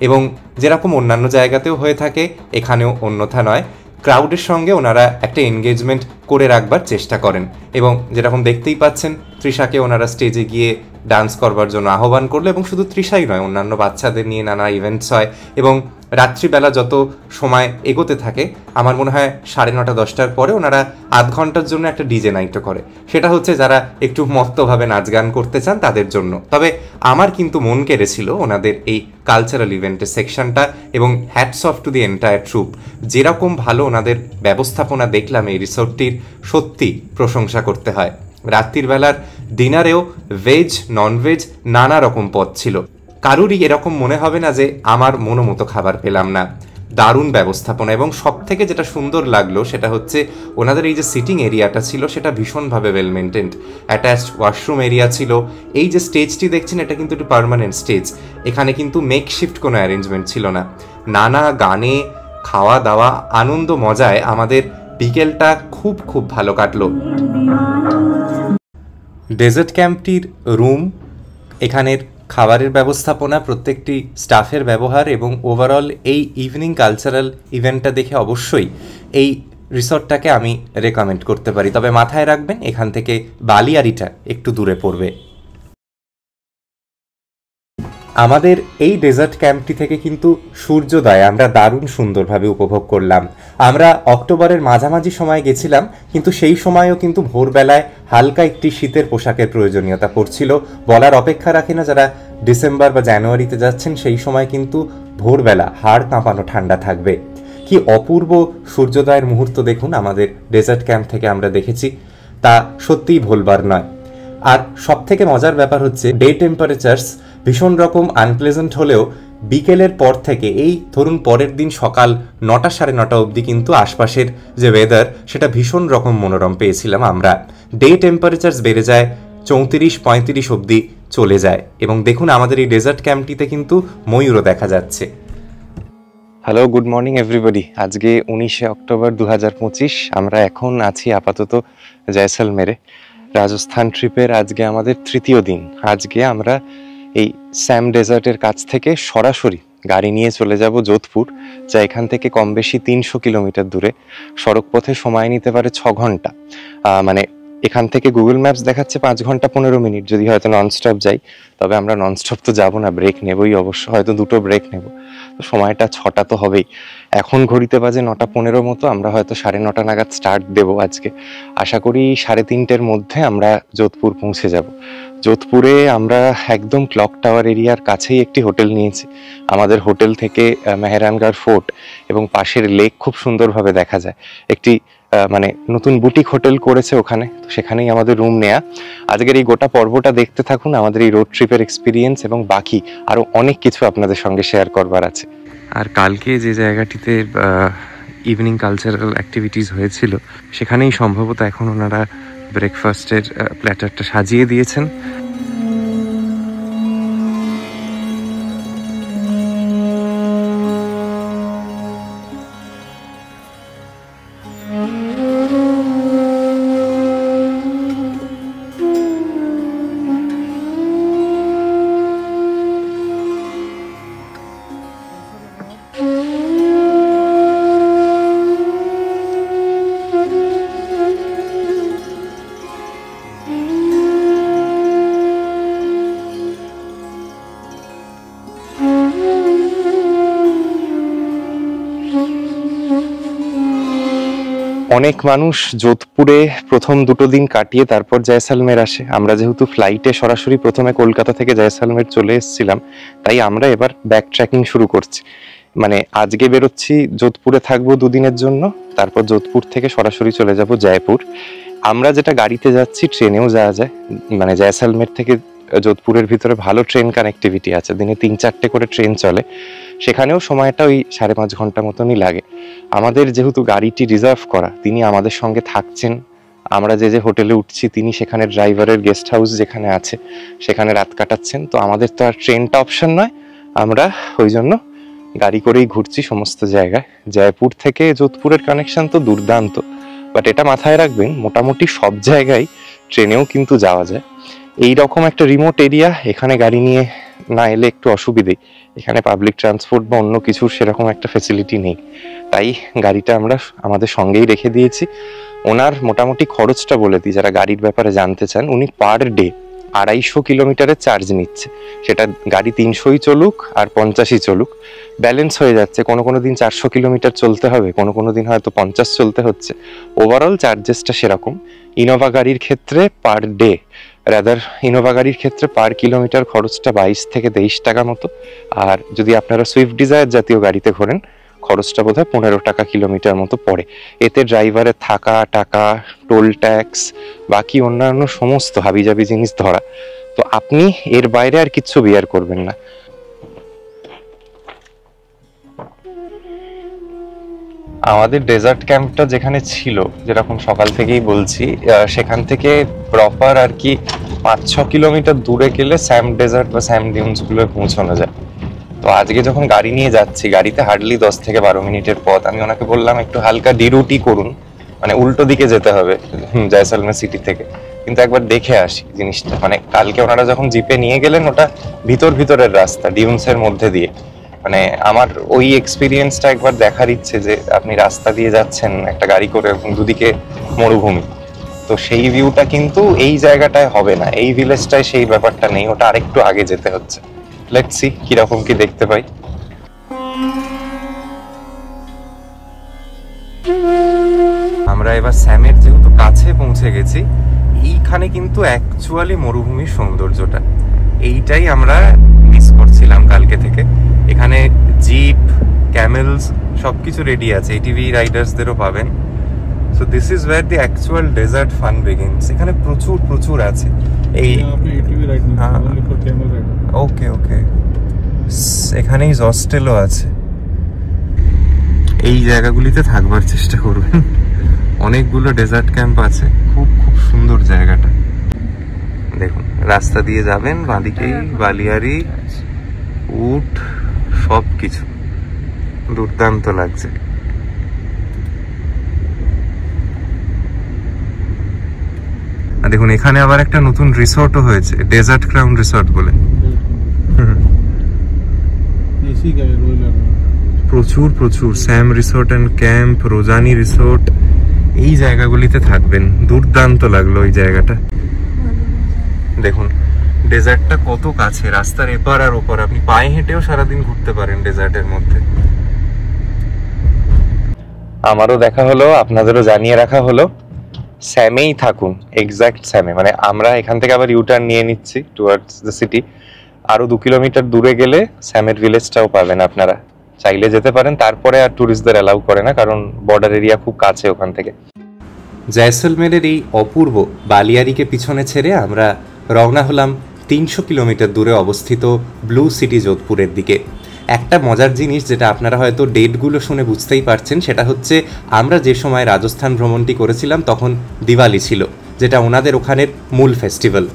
[SPEAKER 1] এবং যেরকম অন্যান্য জায়গাতেও হয়ে থাকে এখানেও অন্যথা নয়। ক্রাউডের সঙ্গে ওনারা একটা এনগেজমেন্ট করে রাখবার চেষ্টা করেন, এবং যেরকম দেখতেই পাচ্ছেন তৃষাকে ওনারা স্টেজে গিয়ে ডান্স করবার জন্য আহ্বান করলো, এবং শুধু তৃষাই নয় অন্যান্য বাচ্চাদের নিয়ে নানা ইভেন্টস হয়। এবং রাত্রিবেলা যত সময় এগোতে থাকে আমার মনে হয় 9:30-10টার পরে ওনারা আধ ঘন্টার জন্য একটা ডিজে নাইটও করে, সেটা হচ্ছে যারা একটু মত্তভাবে নাচ গান করতে চান তাদের জন্য। তবে আমার কিন্তু মন কেড়েছিল ওনাদের এই কালচারাল ইভেন্টের সেকশনটা, এবং hats off to the entire troupe. যেরকম ভালো ওনাদের ব্যবস্থাপনা দেখলাম এই রিসোর্টটির, সত্যি প্রশংসা করতে হয়। রাত্রির বেলার ডিনারেও ভেজ ননভেজ নানা রকম পদ ছিল, কারুরই এরকম মনে হবে না যে আমার মনোমতো খাবার পেলাম না। দারুণ ব্যবস্থাপনা, এবং সব থেকে যেটা সুন্দর লাগলো সেটা হচ্ছে ওনাদের এই যে সিটিং এরিয়াটা ছিল সেটা ভীষণভাবে well maintained. Attached washroom area ছিল। এই যে স্টেজটি দেখছেন এটা কিন্তু একটু পার্মানেন্ট স্টেজ, এখানে কিন্তু মেকশিফট কোনো অ্যারেঞ্জমেন্ট ছিল না। নানা গানে, খাওয়া দাওয়া, আনন্দ মজায় আমাদের বিকেলটা খুব খুব ভালো কাটলো। ডেজার্ট ক্যাম্পটির রুম, এখানের খাবারের ব্যবস্থাপনা, প্রত্যেকটি স্টাফের ব্যবহার এবং ওভারঅল এই ইভিনিং কালচারাল ইভেন্টটা দেখে অবশ্যই এই রিসর্টটাকে আমি রেকমেন্ড করতে পারি। তবে মাথায় রাখবেন এখান থেকে বালিয়াড়িটা একটু দূরে পড়বে। আমাদের এই ডেজার্ট ক্যাম্পটি থেকে কিন্তু সূর্যোদয় আমরা দারুণ সুন্দরভাবে উপভোগ করলাম। আমরা অক্টোবরের মাঝামাঝি সময় গেছিলাম, কিন্তু সেই সময়ও কিন্তু ভোরবেলায় হালকা একটি শীতের পোশাকের প্রয়োজনীয়তা পড়ছিল। বলার অপেক্ষা রাখে না, যারা ডিসেম্বর বা জানুয়ারিতে যাচ্ছেন সেই সময় কিন্তু ভোরবেলা হাড় কাঁপানো ঠান্ডা থাকবে। কি অপূর্ব সূর্যোদয়ের মুহূর্ত দেখুন আমাদের ডেজার্ট ক্যাম্প থেকে আমরা দেখেছি, তা সত্যিই ভুলবার নয়। আর সব থেকে মজার ব্যাপার হচ্ছে ডে টেম্পারেচার্স ভীষণ রকম আনপ্লেজেন্ট হলেও বিকেলের পর থেকে এই ধরুন পরের দিন সকাল 9টা সাড়ে 9টা অবধি কিন্তু আশপাশের যে ওয়েদার সেটা ভীষণ রকম মনোরম পেয়েছিলাম আমরা। ডে টেম্পারেচার্স বেড়ে যায় 34-35 অবধি চলে যায়, এবং দেখুন আমাদের এই ডেজার্ট ক্যাম্পটিতে কিন্তু ময়ূরও দেখা যাচ্ছে। Hello, good morning everybody. আজকে 19শে অক্টোবর 2025। আমরা এখন আছি আপাতত জয়সলমেরে। রাজস্থান ট্রিপের আজকে আমাদের তৃতীয় দিন। আজকে আমরা এই স্যাম ডেজার্টের কাছ থেকে সরাসরি গাড়ি নিয়ে চলে যাব যোধপুর, যা এখান থেকে কম বেশি 300 কিলোমিটার দূরে। সড়ক পথে সময় নিতে পারে 6 ঘন্টা। মানে এখান থেকে গুগল ম্যাপস দেখাচ্ছে 5 ঘন্টা 15 মিনিট যদি হয়তো ননস্টপ যাই। তবে আমরা ননস্টপ তো যাবো না, ব্রেক নেবই অবশ্য, হয়তো 2টো ব্রেক নেব। তো সময়টা 6টা তো হবেই। এখন ঘড়িতে বাজে 9:15 মতো। আমরা হয়তো 9:30 নাগাদ স্টার্ট দেবো আজকে। আশা করি 3:30-র মধ্যে আমরা যোধপুর পৌঁছে যাব। যোধপুরে আমরা একদম ক্লক টাওয়ার এরিয়ার কাছেই একটি হোটেল নিয়েছি। আমাদের হোটেল থেকে মেহরানগড় ফোর্ট এবং পাশের লেক খুব সুন্দরভাবে দেখা যায়। একটি মানে নতুন বুটিক হোটেল করেছে ওখানে, তো সেখানেই আমাদের রুম নেয়া। আজকের এই গোটা পর্বটা দেখতে থাকুন, আমাদের এই রোড ট্রিপের এক্সপিরিয়েন্স এবং বাকি আরও অনেক কিছু আপনাদের সঙ্গে শেয়ার করবার আছে। আর কালকে যে জায়গাটিতে ইভিনিং কালচারাল অ্যাক্টিভিটিস হয়েছিল সেখানেই সম্ভবত এখন ওনারা ব্রেকফাস্টের প্ল্যাটারটা সাজিয়ে দিয়েছেন। অনেক মানুষ যোধপুরে প্রথম 2টো দিন কাটিয়ে তারপর জয়সলমের আসে। আমরা যেহেতু ফ্লাইটে সরাসরি প্রথমে কলকাতা থেকে জয়সলমের চলে এসেছিলাম, তাই আমরা এবার ব্যাক ট্র্যাকিং শুরু করছি। মানে আজকে বেরোচ্ছি, যোধপুরে থাকবো 2 দিনের জন্য, তারপর যোধপুর থেকে সরাসরি চলে যাব জয়পুর। আমরা যেটা গাড়িতে যাচ্ছি ট্রেনেও যাওয়া যায়। মানে জয়সলমের থেকে যোধপুরের ভিতরে ভালো ট্রেন কানেক্টিভিটি আছে, দিনে 3-4টে করে ট্রেন চলে। সেখানেও সময়টা ওই 5.5 ঘন্টা মতনই লাগে। আমাদের যেহেতু গাড়িটি রিজার্ভ করা, তিনি আমাদের সঙ্গে থাকছেন। আমরা যে হোটেলে উঠছি তিনি সেখানে ড্রাইভারের গেস্ট হাউস যেখানে আছে সেখানে রাত কাটাচ্ছেন। তো আমাদের তো আর ট্রেনটা অপশন নয়, আমরা ওই জন্য গাড়ি করেই ঘুরছি সমস্ত জায়গায়। জয়পুর থেকে যোধপুরের কানেকশন তো দুর্দান্ত, বাট এটা মাথায় রাখবেন মোটামুটি সব জায়গায় ট্রেনেও কিন্তু যাওয়া যায়। এই রকম একটা রিমোট এরিয়া, এখানে গাড়ি নিয়ে না এলে একটু অসুবিধেই। এখানে পাবলিক ট্রান্সপোর্ট বা অন্য কিছুর সেরকম একটা ফেসিলিটি নেই, তাই গাড়িটা আমরা আমাদের সঙ্গেই রেখে দিয়েছি। ওনার মোটামুটি খরচটা বলে দিই, যারা গাড়ির ব্যাপারে জানতে চান। উনি পার ডে 250 কিলোমিটারের চার্জ নিচ্ছে। সেটা গাড়ি 300ই চলুক আর 50ই চলুক, ব্যালেন্স হয়ে যাচ্ছে। কোনো দিন 400 কিলোমিটার চলতে হবে, কোনো দিন হয়তো 50 চলতে হচ্ছে। ওভারঅল চার্জেসটা সেরকম। ইনোভা গাড়ির ক্ষেত্রে পার ডে, রাদার ইনোভা গাড়ির ক্ষেত্রে পার কিলোমিটার খরচটা 22 থেকে 23 টাকা মতো। আর যদি আপনারা সুইফট ডিজায়ার জাতীয় গাড়িতে ঘোরেন, খরচটা বোধহয় 15 টাকা কিলোমিটার মতো পড়ে। এতে ড্রাইভারের থাকা, টাকা, টোল ট্যাক্স, বাকি অন্যান্য সমস্ত হাবিজাবি জিনিস ধরা। তো আপনি এর বাইরে আর কিচ্ছু বিয়ার করবেন না। আমাদের ডেজার্ট ক্যাম্পটা যেখানে ছিল, যেরকম সকাল থেকেই বলছি, সেখান থেকে প্রপার আর কি 5-6 কিলোমিটার দূরে গেলে স্যাম ডেজার্ট বা স্যাম ডিউন্স গুলোয় পৌঁছানো যায়। তো আজকে যখন গাড়ি নিয়ে যাচ্ছি, গাড়িতে হার্ডলি 10 থেকে 12 মিনিটের পথ। আমি ওনাকে বললাম একটু হালকা ডিরুটি করুন, মানে উল্টো দিকে যেতে হবে জয়সলমের সিটি থেকে, কিন্তু একবার দেখে আসি জিনিসটা। মানে কালকে ওনারা যখন জিপে নিয়ে গেলেন, ওটা ভিতরের রাস্তা ডিউন্সের মধ্যে দিয়ে। মানে আমার ওই এক্সপিরিয়েন্সটা একবার দেখার ইচ্ছে, যে আপনি রাস্তা দিয়ে যাচ্ছেন একটা গাড়ি করে এবং দুদিকে মরুভূমি। তো সেই ভিউটা কিন্তু এই জায়গাটায় হবে না, এই ভিলেজটায় সেই ব্যাপারটা নেই, ওটা আরেকটু আগে যেতে হচ্ছে। লেটস সি কিরকম কি দেখতে পাই। আমরা এবার স্যামের যেহেতু কাছে পৌঁছে গেছি, এইখানে কিন্তু অ্যাকচুয়ালি মরুভূমির সৌন্দর্যটা, এইটাই আমরা মিস করছিলাম কালকে থেকে। এখানে জিপ, ক্যামেলস সবকিছু রেডি আছে, এটিভি রাইডার্সদেরও পাবেন। So this is where the actual desert fun begins. এখানে প্রচুর আছে। এই ওকে ওকে, এখানেই হস্টেলও আছে। এই জায়গাগুলিতে থাকবার চেষ্টা করবেন, অনেকগুলো ডেজার্ট ক্যাম্প আছে। খুব সুন্দর জায়গাটা। দেখুন রাস্তা দিয়ে যাবেন, বাঁদিকেই বালিয়ারি, উট, সব কিছু দুর্দান্ত লাগছে। দেখুন এখানে আবার একটা নতুন রিসোর্টও হয়েছে, ডেজার্ট ক্রাউন রিসোর্ট বলে। প্রচুর স্যাম রিসোর্ট অ্যান্ড ক্যাম্প, রোজানি রিসোর্ট, এই জায়গাগুলিতে থাকবেন। দুর্দান্ত লাগলো ওই জায়গাটা। দেখুন ডেজার্টটা কত কাছে, রাস্তার এপার আর ওপার, আপনি পায়ে হেঁটেও সারাদিন ঘুরতে পারেন ডেজার্টের মধ্যে। আমারও দেখা হলো, আপনাদেরও জানিয়ে রাখা হলো, স্যামেই থাকুন, এক্স্যাক্ট স্যামে। মানে আমরা এখান থেকে আবার ইউটার্ন নিয়ে নিচ্ছি টুয়ার্ডস দ্য সিটি। আরো 2 কিলোমিটার দূরে গেলে স্যামের ভিলেজটাও পাবেন আপনারা, চাইলে যেতে পারেন। তারপরে আর ট্যুরিস্টদের অ্যালাউ করে না, কারণ বর্ডার এরিয়া খুব কাছে ওখান থেকে। জয়সলমেরের এই অপূর্ব বালিয়ারিকে পিছনে ছেড়ে আমরা রওনা হলাম 300 কিলোমিটার দূরে অবস্থিত ব্লু সিটি যোধপুরের দিকে। একটা মজার জিনিস, যেটা আপনারা হয়তো ডেটগুলো শুনে বুঝতেই পারছেন, সেটা হচ্ছে আমরা যে সময় রাজস্থান ভ্রমণটি করেছিলাম তখন দিওয়ালি ছিল, যেটা ওনাদের ওখানের মূল ফেস্টিভ্যাল।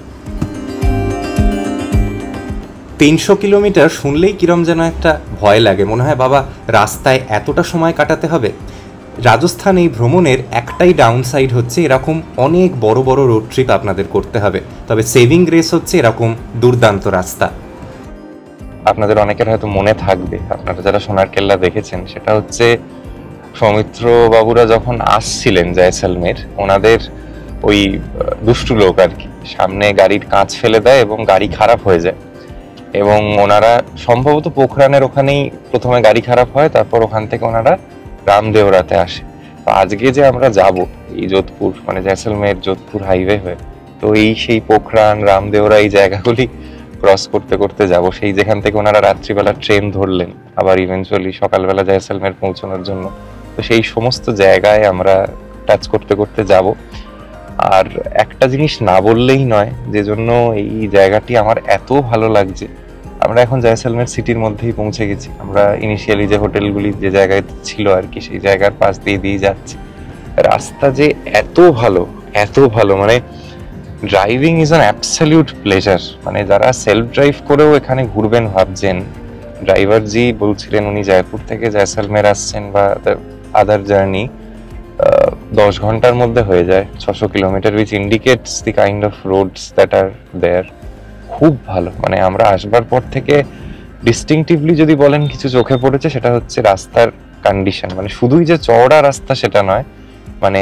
[SPEAKER 1] 300 কিলোমিটার শুনলেই কিরম যেন একটা ভয় লাগে, মনে হয় বাবা রাস্তায় এতটা সময় কাটাতে হবে। রাজস্থান এই ভ্রমণের একটাই ডাউন সাইড হচ্ছে, এরকম অনেক বড় রোড ট্রিপ আপনাদের করতে হবে, তবে সেভিং গ্রেস হচ্ছে এরকম দুর্দান্ত রাস্তা। আপনাদের অনেকের হয়তো মনে থাকবে, আপনারা যারা সোনার কেল্লা দেখেছেন, সেটা হচ্ছে সৌমিত্র বাবুরা যখন আসছিলেন জয়সলমের, ওনাদের ওই দুষ্টু লোক আর কি সামনে গাড়ির কাঁচ ফেলে দেয় এবং গাড়ি খারাপ হয়ে যায়, এবং ওনারা সম্ভবত পোখরানের ওখানেই প্রথমে গাড়ি খারাপ হয়, তারপর ওখান থেকে ওনারা রামদেওরাতে আসে। তো আজকে যে আমরা যাব এই যোধপুর, মানে জয়সলমের যোধপুর হাইওয়ে হয়ে, তো এই সেই পোখরান, রামদেওরা এই জায়গাগুলি ক্রস করতে করতে যাব, সেই যেখান থেকে ওনারা রাত্রিবেলা ট্রেন ধরলেন আবার ইভেন্চুয়ালি সকালবেলা জয়সলমের পৌঁছানোর জন্য। তো সেই সমস্ত জায়গায় আমরা টাচ করতে করতে যাব। আর একটা জিনিস না বললেই নয়, যে জন্য এই জায়গাটি আমার এত ভালো লাগছে, আমরা এখন জয়সলমের সিটির মধ্যেই পৌঁছে গেছি। আমরা ইনিশিয়ালি যে হোটেলগুলি যে জায়গায় ছিল আর কি, সেই জায়গার পাশ দিয়ে যাচ্ছি। রাস্তা যে এত ভালো, মানে driving is an absolute pleasure. মানে যারা সেলফ ড্রাইভ করেও এখানে ঘুরবেন ভাবছেন, ড্রাইভার জি বলছিলেন উনি জয়পুর থেকে জয়সলমের আসছেন বা আদার জার্নি 10 ঘন্টার মধ্যে হয়ে যায়, 600 kilometre, which indicates the kind of roads that are there. খুব ভালো, মানে আমরা আসবার পর থেকে ডিস্টিংটিভলি যদি বলেন কিছু চোখে পড়েছে, সেটা হচ্ছে রাস্তার কন্ডিশন। মানে শুধুই যে চওড়া রাস্তা সেটা নয়, মানে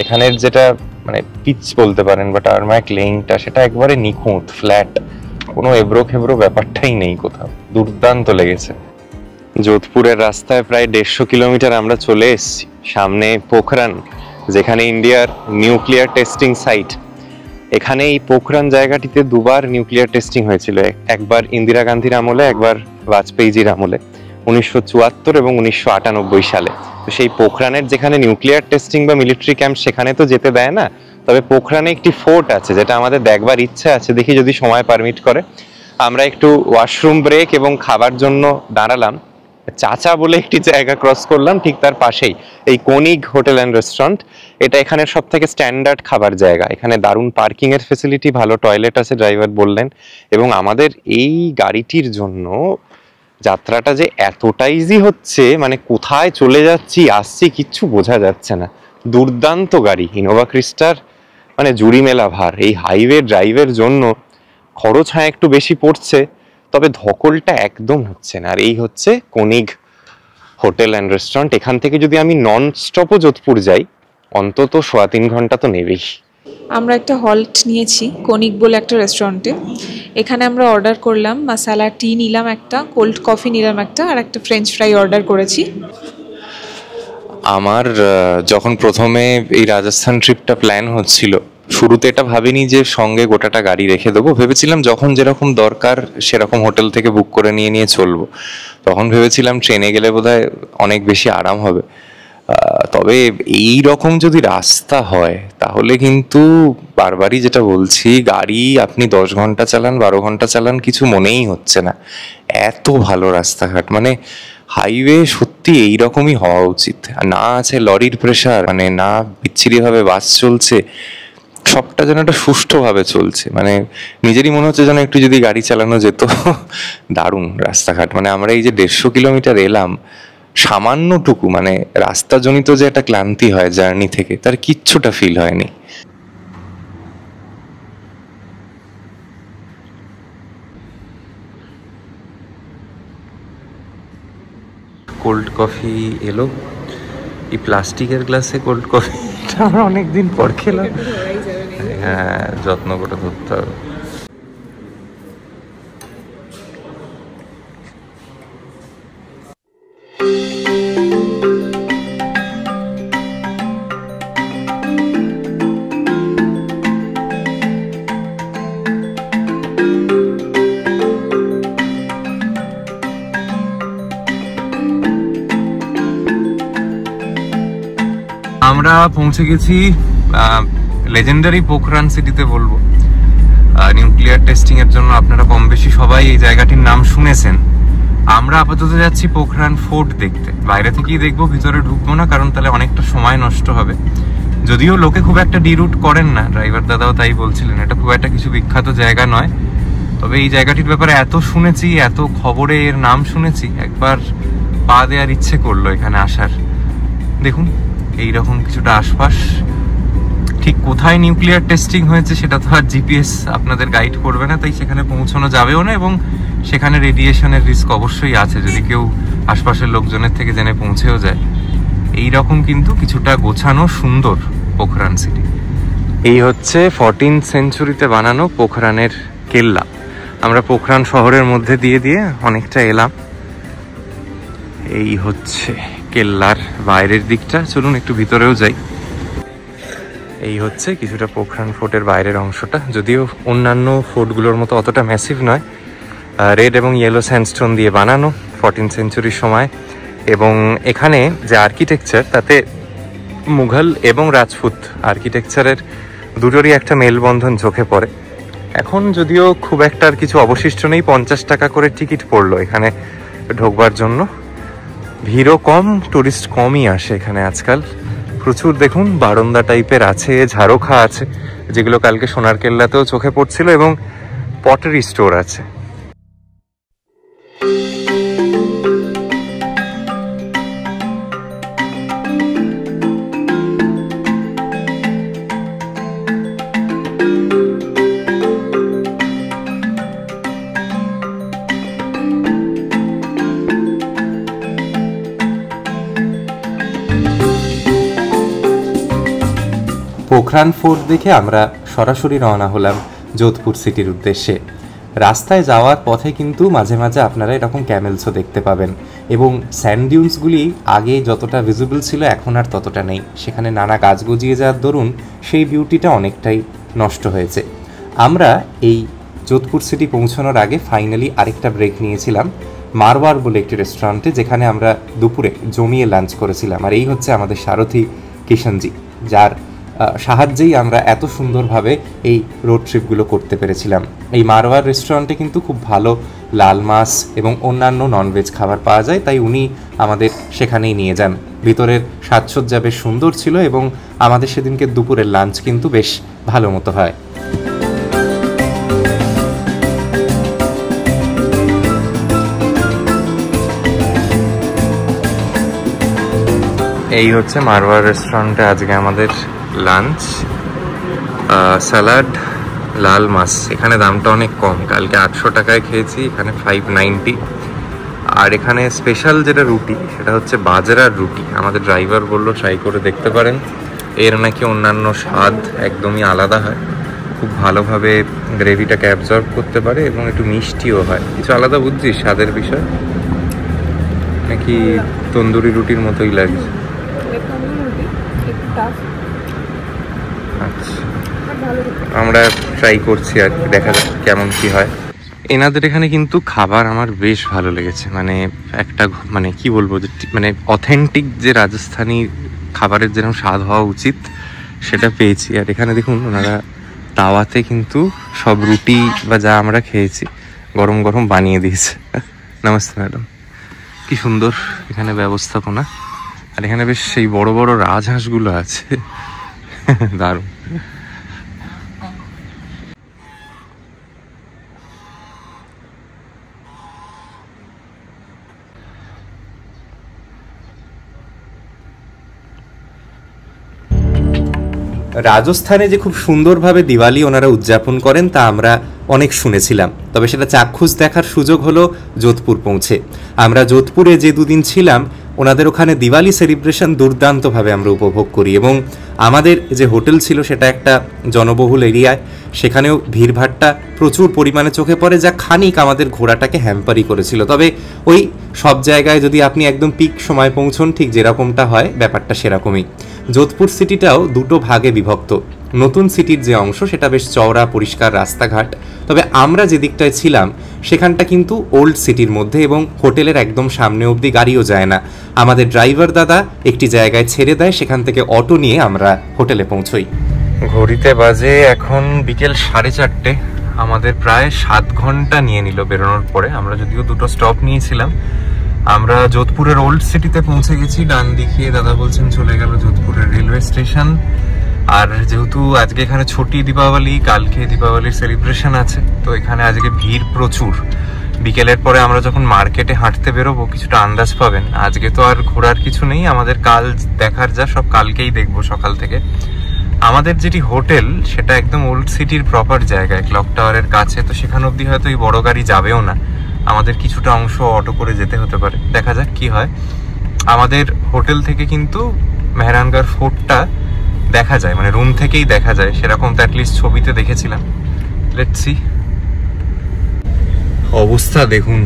[SPEAKER 1] এখানের যেটা মানে পিচ বলতে পারেন বা টারম্যাক লেইনটা, সেটা একবারে নিখুঁত, ফ্ল্যাট, কোনো এবড়ো খেবড়ো ব্যাপারটাই নেই কোথাও। দুর্দান্ত লেগেছে। যোধপুরের রাস্তায় প্রায় 150 কিলোমিটার আমরা চলে এসেছি। সামনে পোখরান, যেখানে ইন্ডিয়ার নিউক্লিয়ার টেস্টিং সাইট। এখানে এই পোখরান জায়গাটিতে 2বার নিউক্লিয়ার টেস্টিং হয়েছিল, একবার ইন্দিরা গান্ধীর আমলে, একবার বাজপেয়ীজির আমলে, 1974 এবং 1998 সালে। তো সেই পোখরানের যেখানে নিউক্লিয়ার টেস্টিং বা মিলিটারি ক্যাম্প, সেখানে তো যেতে দেয় না, তবে পোখরানে একটি ফোর্ট আছে যেটা আমাদের দেখবার ইচ্ছে আছে, দেখি যদি সময় পারমিট করে। আমরা একটু ওয়াশরুম ব্রেক এবং খাবার জন্য দাঁড়ালাম। চাচা বলে একটি জায়গা ক্রস করলাম, ঠিক তার পাশেই এই কোনিগ হোটেল অ্যান্ড রেস্টুরেন্ট। এটা এখানের সব থেকে স্ট্যান্ডার্ড খাবার জায়গা। এখানে দারুণ পার্কিং এর ফেসিলিটি, ভালো টয়লেট আছে, ড্রাইভার বললেন। এবং আমাদের এই গাড়িটির জন্য যাত্রাটা যে এতটা ইজি হচ্ছে, মানে কোথায় চলে যাচ্ছি আসছি কিচ্ছু বোঝা যাচ্ছে না। দুর্দান্ত গাড়ি ইনোভা ক্রিস্টার, মানে জুড়ি মেলা ভার। এই হাইওয়ে ড্রাইভের জন্য খরচ হ্যাঁ একটু বেশি পড়ছে, তবে ধকলটা একদম হচ্ছে না। আর এই হচ্ছে কোনিগ হোটেল অ্যান্ড রেস্টুরেন্ট। এখান থেকে যদি আমি নন স্টপও যোধপুর যাই, অন্তত 3.25 ঘন্টা তো নেবেই।
[SPEAKER 3] আমরা একটা হল্ট নিয়েছি কোনিগ বলে একটা রেস্টুরেন্টে। এখানে আমরা অর্ডার করলাম মাসালা টি নিলাম একটা, কোল্ড কফি নিলাম একটা, আর একটা ফ্রেঞ্চ ফ্রাই অর্ডার করেছি।
[SPEAKER 1] আমার যখন প্রথমে এই রাজস্থান ট্রিপটা প্ল্যান হচ্ছিল, শুরুতে এটা ভাবিনি যে সঙ্গে গোটাটা গাড়ি রেখে দেবো। ভেবেছিলাম যখন যেরকম দরকার সেরকম হোটেল থেকে বুক করে নিয়ে নিয়ে চলবো। তখন ভেবেছিলাম ট্রেনে গেলে বোধহয় অনেক বেশি আরাম হবে। তবে এই রকম যদি রাস্তা হয় তাহলে কিন্তু বারবারই যেটা বলছি, গাড়ি আপনি 10 ঘন্টা চালান, 12 ঘন্টা চালান, কিছু মনেই হচ্ছে না। এত ভালো রাস্তাঘাট, মানে হাইওয়ে সত্যি এইরকমই হওয়া উচিত। না আছে লরির প্রেশার, মানে না বিচ্ছিরিভাবে বাস চলছে, সবটা যেন একটা সুষ্ঠুভাবে চলছে। মানে নিজেরই মনে হচ্ছে যেন একটু যদি গাড়ি চালানো যেত। দারুণ রাস্তাঘাট। মানে আমরা এই যে 150 কিলোমিটার এলাম, সামান্যটুকু মানে রাস্তাজনিত যে একটা ক্লান্তি হয় জার্নি থেকে, তার কিচ্ছুটা ফিল হয়নি। কোল্ড কফি এলো এই প্লাস্টিকের গ্লাসে। কোল্ড কফিটা আমরা অনেকদিন পর খেলাম। হ্যাঁ, যত্ন করে ধরতে হবে। আমরা পৌঁছে গেছি লেজেন্ডারি পোখরান সিটিতে বলবো। নিউক্লিয়ার টেস্টিং এর জন্য আপনারা কম বেশি সবাই এই জায়গাটির নাম শুনেছেন। আমরা আপাতত যাচ্ছি পোখরান ফোর্ট দেখতে। বাইরে থেকেই দেখবো, ভিতরে ঢুকবো না, কারণ তাহলে অনেকটা সময় নষ্ট হবে। যদিও লোকে খুব একটা ডিরুট করেন না, ড্রাইভার দাদাও তাই বলছিলেন, এটা খুব একটা কিছু বিখ্যাত জায়গা নয়। তবে এই জায়গাটির ব্যাপারে এত শুনেছি, এত খবরে এর নাম শুনেছি, একবার পা দেওয়ার ইচ্ছে করলো এখানে আসার। দেখুন এইরকম কিছুটা আশপাশ। ঠিক কোথায় নিউক্লিয়ার টেস্টিং হয়েছে সেটা তো আর জিপিএস আপনাদের গাইড করবে না, তাই সেখানে পৌঁছানো যাবেও না। এবং সেখানে রেডিয়েশনের রিস্ক অবশ্যই আছে যদি কেউ আশপাশের লোকজনের থেকে জেনে পৌঁছেও যায়। এইরকম কিন্তু কিছুটা গোছানো সুন্দর পোখরান সিটি। এই হচ্ছে 14th সেঞ্চুরিতে বানানো পোখরানের কেল্লা। আমরা পোখরান শহরের মধ্যে দিয়ে দিয়ে অনেকটা এলাম। এই হচ্ছে কেল্লার বাইরের দিকটা, চলুন একটু ভিতরেও যাই। এই হচ্ছে কিছুটা পোখরান ফোর্টের বাইরের অংশটা, যদিও অন্যান্য ফোর্টগুলোর মতো অতটা ম্যাসিভ নয়। রেড এবং ইয়েলো স্যান্ডস্টোন দিয়ে বানানো 14th সেঞ্চুরির সময়। এবং এখানে যে আর্কিটেকচার, তাতে মুঘল এবং রাজপুত আর্কিটেকচারের দুটোরই একটা মেলবন্ধন চোখে পড়ে। এখন যদিও খুব একটা আর কিছু অবশিষ্ট নেই, 50 টাকা করে টিকিট পড়লো এখানে ঢোকবার জন্য। ভিড়ও কম, টুরিস্ট কমই আসে এখানে আজকাল। প্রচুর দেখুন বারান্দা টাইপের আছে, ঝাড়খা আছে, যেগুলো কালকে সোনার কেল্লাতেও চোখে পড়ছিল, এবং পটারি স্টোর আছে। পোখরান ফোর্ট দেখে আমরা সরাসরি রওনা হলাম যোধপুর সিটির উদ্দেশ্যে। রাস্তায় যাওয়ার পথে কিন্তু মাঝে মাঝে আপনারা এরকম ক্যামেলসও দেখতে পাবেন, এবং স্যান্ড ডিউন্সগুলি আগে যতটা ভিজিবল ছিল এখন আর ততটা নেই। সেখানে নানা গাছ গজিয়ে যাওয়ার দরুন সেই বিউটিটা অনেকটাই নষ্ট হয়েছে। আমরা এই যোধপুর সিটি পৌঁছানোর আগে ফাইনালি আরেকটা ব্রেক নিয়েছিলাম মারওয়ার বলে একটি রেস্টুরেন্টে, যেখানে আমরা দুপুরে জমিয়ে লাঞ্চ করেছিলাম। আর এই হচ্ছে আমাদের সারথি কিষণজি, যার সাহায্যেই আমরা এত সুন্দরভাবে এই রোড ট্রিপগুলো করতে পেরেছিলাম। এই মারওয়ার রেস্টুরেন্টে কিন্তু খুব ভালো লাল মাছ এবং অন্যান্য ননভেজ খাবার পাওয়া যায়, তাই উনি আমাদের সেখানেই নিয়ে যান। ভিতরের সাজসজ্জা বেশ সুন্দর ছিল এবং আমাদের সেদিনকে দুপুরের লাঞ্চ কিন্তু বেশ ভালো মতো হয়। এই হচ্ছে মারওয়ার রেস্টুরেন্টে আজকে আমাদের লাঞ্চ, স্যালাড, লাল মাছ। এখানে দামটা অনেক কম, কালকে 800 টাকায় খেয়েছি, এখানে 590। আর এখানে স্পেশাল যেটা রুটি সেটা হচ্ছে বাজরার রুটি। আমাদের ড্রাইভার বললো ট্রাই করে দেখতে পারেন, এর নাকি অন্যান্য স্বাদ একদমই আলাদা হয়, খুব ভালোভাবে গ্রেভিটাকে অ্যাবজর্ব করতে পারে এবং একটু মিষ্টিও হয়। কিছু আলাদা বুঝছিস স্বাদের বিষয়? নাকি তন্দুরি রুটির মতোই লাগছে? আচ্ছা, আমরা ট্রাই করছি আর কি, দেখা যাক কেমন কি হয়। এনাদের এখানে কিন্তু খাবার আমার বেশ ভালো লেগেছে, মানে একটা মানে কি বলবো, যে মানে অথেন্টিক যে রাজস্থানী খাবারের যেরকম স্বাদ হওয়া উচিত সেটা পেয়েছি। আর এখানে দেখুন ওনারা তাওয়াতে কিন্তু সব রুটি বা যা আমরা খেয়েছি গরম গরম বানিয়ে দিয়েছে। নমস্তে ম্যাডাম, কি সুন্দর এখানে ব্যবস্থাপনা। আর এখানে বেশ সেই বড় বড় রাজহাঁসগুলো আছে, দারুণ। রাজস্থানে যে খুব সুন্দরভাবে দিওয়ালি ওনারা উদযাপন করেন তা আমরা অনেক শুনেছিলাম, তবে সেটা চাক্ষুষ দেখার সুযোগ হলো যোধপুর পৌঁছে। আমরা যোধপুরে যে দুদিন ছিলাম ওনাদের ওখানে দিওয়ালি সেলিব্রেশন দুর্দান্তভাবে আমরা উপভোগ করি এবং আমাদের যে হোটেল ছিল সেটা একটা জনবহুল এরিয়ায়, সেখানেও ভিড়ভাট্টা প্রচুর পরিমাণে চোখে পড়ে, যা খানিক আমাদের ঘোরাটাকে হ্যাম্পারই করেছিল। তবে ওই সব জায়গায় যদি আপনি একদম পিক সময় পৌঁছন ঠিক যেরকমটা হয় ব্যাপারটা সেরকমই। যোধপুর সিটিটাও দুটো ভাগে বিভক্ত। নতুন সিটির যে অংশ সেটা বেশ চওড়া পরিষ্কার রাস্তাঘাট, তবে আমরা যে দিকটায় ছিলাম সেখানটা কিন্তু ওল্ড সিটির মধ্যে এবং হোটেলের একদম সামনে অবধি গাড়িও যায় না। আমাদের ড্রাইভার দাদা একটি জায়গায় ছেড়ে দেয়, সেখান থেকে অটো নিয়ে আমরা হোটেলে পৌঁছই। ঘড়িতে বাজে এখন বিকেল 4:30। আমাদের প্রায় 7 ঘন্টা নিয়ে নিল বেরোনোর পরে। আমরা যদিও দুটো স্টপ নিয়েছিলাম। আমরা যোধপুরের ওল্ড সিটিতে পৌঁছে গেছি, ডান দিকে দাদা বলছেন চলে গেল যোধপুরের রেলওয়ে স্টেশন। আর যেহেতু আজকে এখানে ছোটি দীপাবলি, কালকে দীপাবলির সেলিব্রেশন আছে, তো এখানে আজকে ভিড় প্রচুর। বিকেলের পরে আমরা যখন মার্কেটে হাঁটতে বেরোবো কিছুটা আন্দাজ পাবেন। আজকে তো আর ঘোরার কিছু নেই, আমাদের কাল দেখার যা সব কালকেই দেখবো সকাল থেকে। আমাদের যেটি হোটেল সেটা একদম ওল্ড সিটির প্রপার জায়গায়, ক্লক টাওয়ারের কাছে, তো সেখান অবধি হয়তো এই বড় গাড়ি যাবেও না, আমাদের কিছুটা অংশ অটো করে যেতে হতে পারে, দেখা যাক কি হয়। আমাদের হোটেল থেকে কিন্তু মেহরানগড় ফোর্টটা দেখা যায়, মানে রুম থেকেই দেখা যায়, সেরকম তো অ্যাটলিস্ট ছবিতে দেখেছিলাম। Let's see. অবস্থা দেখুন,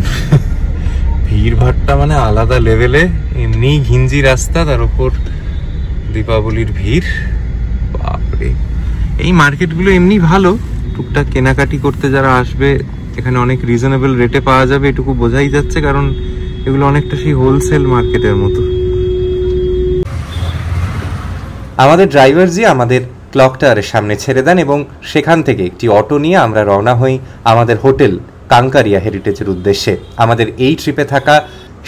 [SPEAKER 1] ভিড়ভাট্টা মানে আলাদা লেভেলে। এমনি ঘিঞ্জি রাস্তা, তার উপর দীপাবলির ভিড়। বাপরে, এই মার্কেটগুলো এমনি ভালো, টুকটাক কেনাকাটি করতে যারা আসবে এখানে অনেক রিজনেবল রেটে পাওয়া যাবে, এটুকু বোঝাই যাচ্ছে, কারণ এগুলো অনেকটা সেই হোলসেল মার্কেটের মতো। আমাদের ড্রাইভার জি আমাদের ক্লক টাওয়ারের সামনে ছেড়ে দেন এবং সেখান থেকে একটি অটো নিয়ে আমরা রওনা হই আমাদের হোটেল কাঙ্কারিয়া হেরিটেজের উদ্দেশ্যে। আমাদের এই ট্রিপে থাকা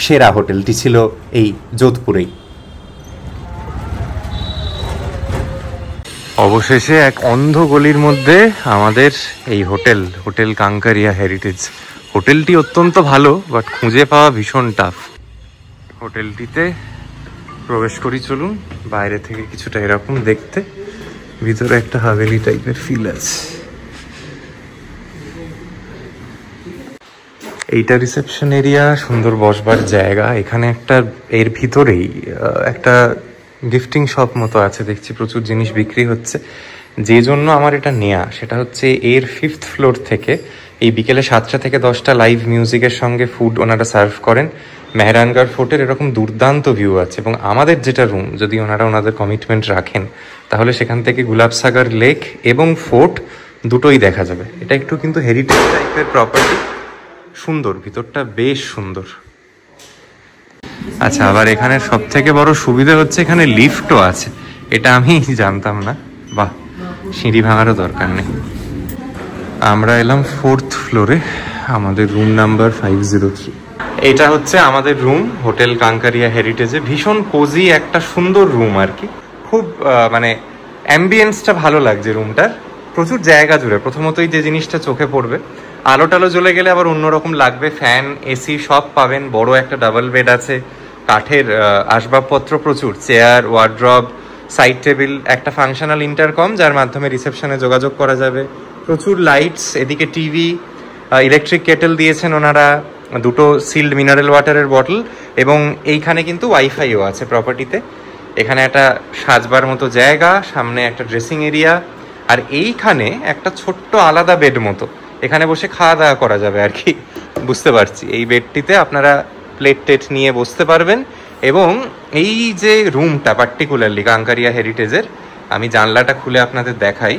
[SPEAKER 1] সেরা হোটেলটি ছিল এই যোধপুরেই। অবশেষে এক অন্ধ গলির মধ্যে আমাদের এই হোটেল কাঙ্কারিয়া হেরিটেজ। হোটেলটি অত্যন্ত ভালো, বাট খুঁজে পাওয়া ভীষণ টাফ। হোটেলটিতে প্রবেশ করি, চলুন। বাইরে থেকে কিছুটা এরকম দেখতে, ভিতরে একটা হাভেলি টাইপের ফিল আছে। এইটা রিসেপশন এরিয়া, সুন্দর বসবার জায়গা। এখানে একটা এর ভিতরেই একটা গিফটিং শপ মতো আছে, দেখছি প্রচুর জিনিস বিক্রি হচ্ছে। যে জন্য আমার এটা নেয়া সেটা হচ্ছে এর 5th ফ্লোর থেকে এই বিকেলে 7টা থেকে 10টা লাইভ মিউজিকের সঙ্গে ফুড ওনারা সার্ভ করেন। মেহরানগড় ফোর্টের এরকম দুর্দান্ত ভিউ আছে এবং আমাদের যেটা রুম, যদি ওনারা ওনাদের কমিটমেন্ট রাখেন তাহলে সেখান থেকে গুলাবসাগর লেক এবং ফোর্ট দুটোই দেখা যাবে। এটা একটু কিন্তু হেরিটেজ টাইপের প্রপার্টি, সুন্দর, ভিতরটা বেশ সুন্দর। আচ্ছা, আবার এখানে সব থেকে বড় সুবিধা হচ্ছে এখানে লিফটও আছে, এটা আমি জানতাম না। বাহ, সিঁড়ি ভাঙারও দরকার নেই। আমরা এলাম 4th ফ্লোরে, আমাদের রুম নাম্বার 503। এটা হচ্ছে আমাদের রুম হোটেল কাঙ্কারিয়া হেরিটেজে। ভীষণ কোজি একটা সুন্দর রুম আর কি, খুব মানে অ্যাম্বিয়েন্সটা ভালো লাগছে রুমটার। প্রচুর জায়গা জুড়ে প্রথমতই যে জিনিসটা চোখে পড়বে, আলো টালো জ্বলে গেলে আবার অন্যরকম লাগবে। ফ্যান, এসি সব পাবেন, বড় একটা ডাবল বেড আছে, কাঠের আসবাবপত্র প্রচুর, চেয়ার, ওয়ার্ড্রব, সাইড টেবিল, একটা ফাংশনাল ইন্টারকম যার মাধ্যমে রিসেপশনে যোগাযোগ করা যাবে, প্রচুর লাইটস, এদিকে টিভি, ইলেকট্রিক কেটেল দিয়েছেন ওনারা, দুটো সিল্ড মিনারেল ওয়াটারের বটল, এবং এইখানে কিন্তু ওয়াইফাইও আছে প্রপার্টিতে। এখানে একটা সাজবার মতো জায়গা, সামনে একটা ড্রেসিং এরিয়া, আর এইখানে একটা ছোট্ট আলাদা বেড মতো, এখানে বসে খাওয়া দাওয়া করা যাবে আর কি। বুঝতে পারছি, এই বেডটিতে আপনারা প্লেট টেট নিয়ে বসতে পারবেন। এবং এই যে রুমটা পার্টিকুলারলি কাঙ্কারিয়া হেরিটেজের, আমি জানলাটা খুলে আপনাদের দেখাই।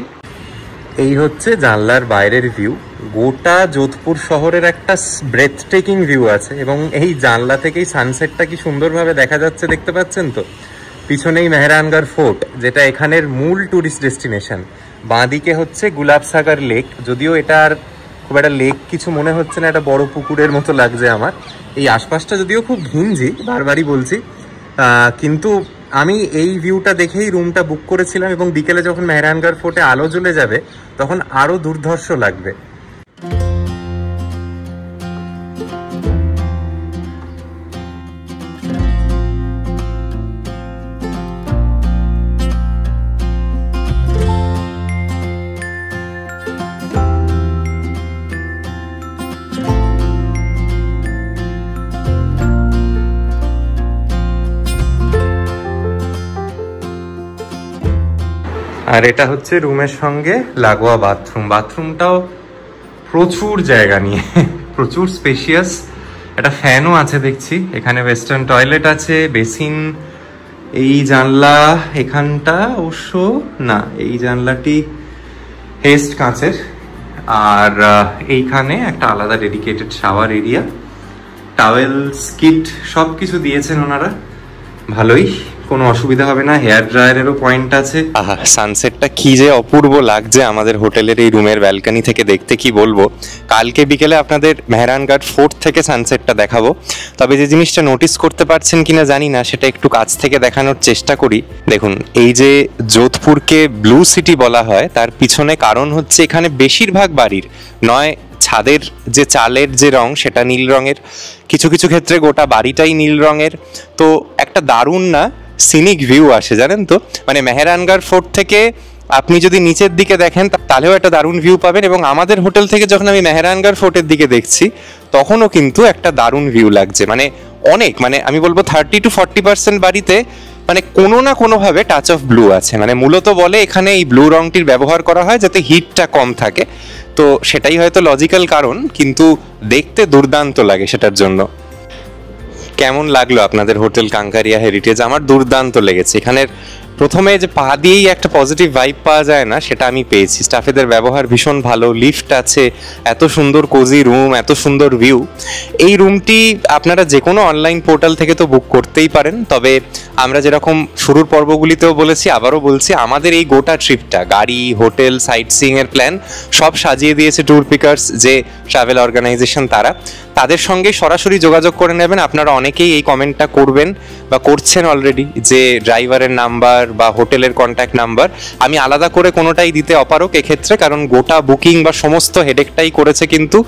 [SPEAKER 1] এই হচ্ছে জানলার বাইরের ভিউ। গোটা যোধপুর শহরের একটা ব্রেথ টেকিং ভিউ আছে, এবং এই জানলা থেকেই সানসেটটা কি সুন্দরভাবে দেখা যাচ্ছে, দেখতে পাচ্ছেন তো। পিছনেই মেহরানগড় ফোর্ট, যেটা এখানের মূল ট্যুরিস্ট ডেস্টিনেশন। বাঁদিকে হচ্ছে গুলাবসাগর লেক, যদিও এটা আর খুব একটা লেক কিছু মনে হচ্ছে না, একটা বড় পুকুরের মতো লাগছে আমার। এই আশপাশটা যদিও খুব ঘিঞ্জি, বারবারই বলছি, কিন্তু আমি এই ভিউটা দেখেই রুমটা বুক করেছিলাম, এবং বিকেলে যখন মেহরানগড় ফোর্টে আলো জ্বলে যাবে তখন আরো দুর্ধর্ষ লাগবে। আর এটা হচ্ছে রুমের সঙ্গে লাগোয়া বাথরুম। বাথরুমটাও প্রচুর জায়গা নিয়ে, প্রচুর স্পেশিয়াস। একটা ফ্যানও আছে দেখছি, এখানে ওয়েস্টার্ন টয়লেট আছে, বেসিন। এই জানলা এখানটা অবশ্য না, এই জানলাটি হেস্ট কাঁচের। আর এইখানে একটা আলাদা dedicated shower area, towel, skit সব কিছু দিয়েছেন ওনারা, ভালোই, কোনো অসুবিধা হবে না। হেয়ার ড্রায়ারেরও পয়েন্ট আছে। আহা, সানসেটটা কি যে অপূর্ব লাগছে আমাদের হোটেলের এই রুমের ব্যালকনি থেকে দেখতে, কি বলবো। কালকে বিকেলে আপনাদের মেহরানগড় ফোর্ট থেকে সানসেটটা দেখাবো। তবে যে জিনিসটা নোটিস করতে পারছেন কিনা জানি না, সেটা একটু কাছ থেকে দেখানোর চেষ্টা করি। দেখুন, এই যে যোধপুরকে ব্লু সিটি বলা হয়, তার পিছনে কারণ হচ্ছে এখানে বেশিরভাগ বাড়ির নয় ছাদের যে চালের যে রং সেটা নীল রঙের, কিছু কিছু ক্ষেত্রে গোটা বাড়িটাই নীল রঙের। তো একটা দারুণ না সিনিক ভিউ আসে, জানেন তো। মানে মেহরানগড় ফোর্ট থেকে আপনি যদি নিচের দিকে দেখেন তাহলেও একটা দারুণ ভিউ পাবেন, এবং আমাদের হোটেল থেকে যখন আমি মেহরানগড় ফোর্টের দিকে দেখছি তখনও কিন্তু একটা দারুণ ভিউ লাগছে। মানে অনেক, মানে আমি বলবো 30 to 40% বাড়িতে মানে কোনো না কোনোভাবে টাচ অফ ব্লু আছে। মানে মূলত বলে এখানে এই ব্লু রংটির ব্যবহার করা হয় যাতে হিটটা কম থাকে। তো সেটাই হয়তো লজিক্যাল কারণ, কিন্তু দেখতে দুর্দান্ত লাগে সেটার জন্য। কেমন লাগলো আপনাদের হোটেল কাঙ্কারিয়া হেরিটেজ? আমার দুর্দান্ত লেগেছে। এখানের প্রথমে যে পা দিয়েই একটা পজিটিভ ভাইব পাওয়া যায় না, সেটা আমি পেয়েছি। স্টাফেদের ব্যবহার ভীষণ ভালো, লিফট আছে, এত সুন্দর কোজি রুম, এত সুন্দর ভিউ। এই রুমটি আপনারা যে কোনো অনলাইন পোর্টাল থেকে তো বুক করতেই পারেন। তবে আমরা যেরকম শুরুর পর্বগুলিতেও বলেছি, আবারও বলছি, আমাদের এই গোটা ট্রিপটা গাড়ি, হোটেল, সাইট সিইং এর প্ল্যান সব সাজিয়ে দিয়েছে ট্যুর পিকার্স, যে ট্রাভেল অর্গানাইজেশন, তাদের সঙ্গে সরাসরি যোগাযোগ করে নেবেন। আপনারা অনেকেই এই কমেন্টটা করবেন বা করছেন অলরেডি, যে ড্রাইভারের নাম্বার বা হোটেলের কন্ট্যাক্ট নাম্বার। আমি আলাদা করে কোনোটাই দিতে অপারক এক্ষেত্রে, কারণ গোটা বুকিং বা সমস্ত হেডেকটাই করেছে কিন্তু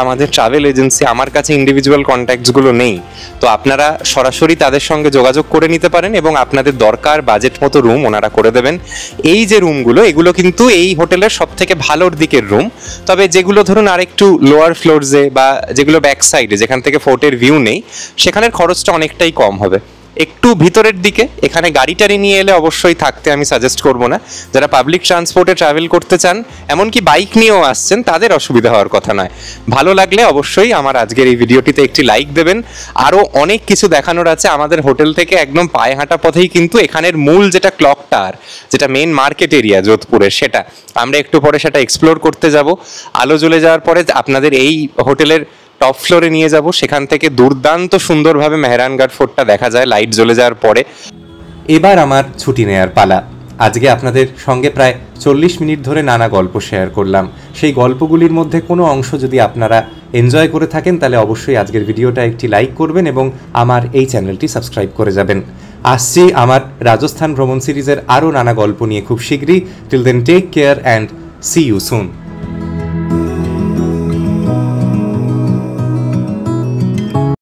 [SPEAKER 1] আমাদের ট্রাভেল এজেন্সি। আমার কাছে ইন্ডিভিজুয়াল কন্ট্যাক্টসগুলো নেই। তো আপনারা সরাসরি তাদের সঙ্গে যোগাযোগ করে নিতে পারেন, এবং আপনাদের দরকার বাজেট মতো রুম ওনারা করে দেবেন। এই যে রুমগুলো, এগুলো কিন্তু এই হোটেলের সব থেকে ভালোর দিকের রুম। তবে যেগুলো ধরুন আর একটু লোয়ার ফ্লোরসে বা যেগুলো ব্যাক সাইডে, যেখান থেকে ফোর্টের ভিউ নেই, সেখানের খরচটা অনেকটাই কম হবে। একটু ভিতরের দিকে এখানে গাড়ি টাড়ি নিয়ে এলে অবশ্যই থাকতে আমি সাজেস্ট করবো না। যারা পাবলিক ট্রান্সপোর্টে ট্রাভেল করতে চান, এমনকি বাইক নিয়েও আসছেন, তাদের অসুবিধা হওয়ার কথা নয়। ভালো লাগলে অবশ্যই আমার আজকের এই ভিডিওটিতে একটি লাইক দেবেন। আরও অনেক কিছু দেখানোর আছে আমাদের হোটেল থেকে একদম পায়ে হাঁটা পথেই কিন্তু এখানের মূল যেটা ক্লক টাওয়ার, যেটা মেন মার্কেট এরিয়া যোধপুরের, সেটা আমরা একটু পরে সেটা এক্সপ্লোর করতে যাব। আলো জ্বলে যাওয়ার পরে আপনাদের এই হোটেলের টপ ফ্লোরে নিয়ে যাব, সেখান থেকে দুর্দান্ত সুন্দরভাবে মেহরানগড় ফোর্টটা দেখা যায় লাইট জ্বলে যাওয়ার পরে। এবার আমার ছুটি নেওয়ার পালা। আজকে আপনাদের সঙ্গে প্রায় 40 মিনিট ধরে নানা গল্প শেয়ার করলাম। সেই গল্পগুলির মধ্যে কোনো অংশ যদি আপনারা এনজয় করে থাকেন তাহলে অবশ্যই আজকের ভিডিওটা একটি লাইক করবেন এবং আমার এই চ্যানেলটি সাবস্ক্রাইব করে যাবেন। আসছি আমার রাজস্থান ভ্রমণ সিরিজের আরও নানা গল্প নিয়ে খুব শীঘ্রই। Till then take care and see you soon.